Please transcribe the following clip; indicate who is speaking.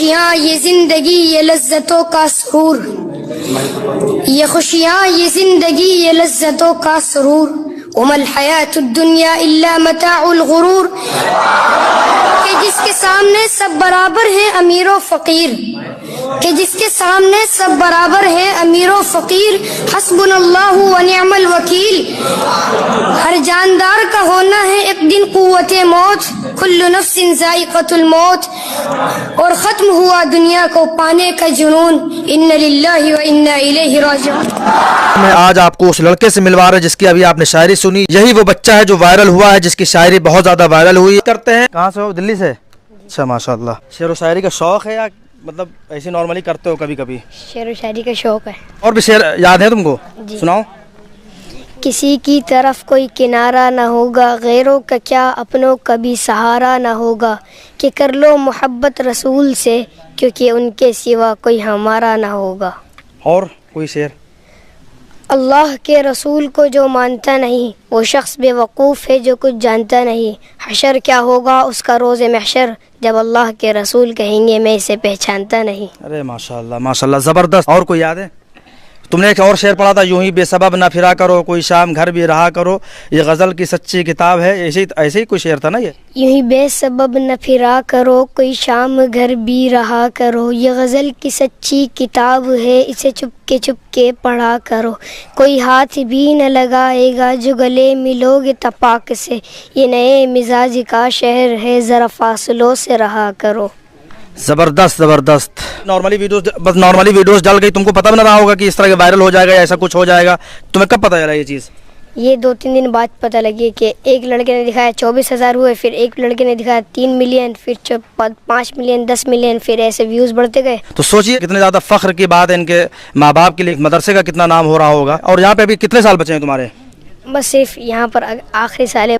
Speaker 1: خوشیاں یہ زندگی یہ لذتوں کا سرور، یہ خوشیاں یہ زندگی یہ لذتوں کا سرور، وما الحیات الدنیا الا متاع الغرور، کہ جس کے سامنے سب برابر ہیں امیر و فقیر، کہ جس کے سامنے سب برابر ہیں امیر و فقیر، حسبنا اللہ و نعم الوکیل، ہر جاندار کا ہونا ہے ایک دن قوت موت، کل نفس ذائقۃ الموت، اور ختم ہوا دنیا کو پانے کا جنون، ان للہ و انا الیہ راجعون۔
Speaker 2: میں آج آپ کو اس لڑکے سے ملوا رہا جس کی ابھی آپ نے شاعری سنی، یہی وہ بچہ ہے جو وائرل ہوا ہے، جس کی شاعری بہت زیادہ وائرل ہوئی۔ کرتے ہیں کہاں سے ہو؟ دلی سے؟ اچھا ماشاء اللہ۔ شعر و شاعری کا شوق ہے یا مطلب ایسے نارملی کرتے ہو کبھی کبھی؟
Speaker 1: شعر و شاعری کا شوق ہے
Speaker 2: اور بھی شعر یاد ہے تم کو؟
Speaker 1: جی۔
Speaker 2: سناؤ۔
Speaker 1: کسی کی طرف کوئی کنارہ نہ ہوگا، غیروں کا کیا اپنوں کا بھی سہارا نہ ہوگا، کہ کر لو محبت رسول سے کیونکہ ان کے سوا کوئی ہمارا نہ ہوگا۔
Speaker 2: اور کوئی شعر؟
Speaker 1: اللہ کے رسول کو جو مانتا نہیں وہ شخص بے وقوف ہے جو کچھ جانتا نہیں، حشر کیا ہوگا اس کا روز محشر، جب اللہ کے رسول کہیں گے میں اسے پہچانتا نہیں۔
Speaker 2: ارے ماشاء اللہ ماشاء اللہ، زبردست۔ اور کوئی یاد ہے؟ تم نے ایک اور شعر پڑھا تھا، یوں ہی بے سبب نہ پھرا کرو، کوئی شام گھر بھی رہا کرو، یہ غزل کی سچی کتاب ہے، ایسے ہی کوئی شعر تھا نا یہ؟
Speaker 1: یوں ہی بے سبب نہ پھرا کرو، کوئی شام گھر بھی رہا کرو، یہ غزل کی سچی کتاب ہے، اسے چپ کے پڑھا کرو، کوئی ہاتھ بھی نہ لگائے گا جو گلے ملو گے تپاک سے، یہ نئے مزاج کا شہر ہے ذرا فاصلوں سے رہا کرو۔
Speaker 2: زبردست زبردست۔ نارملی ویڈیوز ڈال گئی، تم کو پتہ بھی نہ رہا ہوگا کہ اس طرح کے وائرل ہو جائے گا یا ایسا کچھ ہو جائے گا، تمہیں کب پتہ چلا یہ چیز؟
Speaker 1: یہ 2-3 دن بعد پتہ لگی کہ ایک لڑکے نے دکھایا 24,000 ہوئے، پھر ایک لڑکے نے دکھایا 3 ملین، پھر 5 ملین، 10 ملین، پھر ایسے ویوز بڑھتے گئے۔
Speaker 2: تو سوچئے کتنے زیادہ فخر کی بات ہے، ان کے ماں باپ کے لیے مدرسے کا کتنا نام ہو رہا ہوگا۔ اور یہاں پہ ابھی کتنے سال بچے ہیں تمہارے؟
Speaker 1: بس صرف یہاں پر آخری سال ہے۔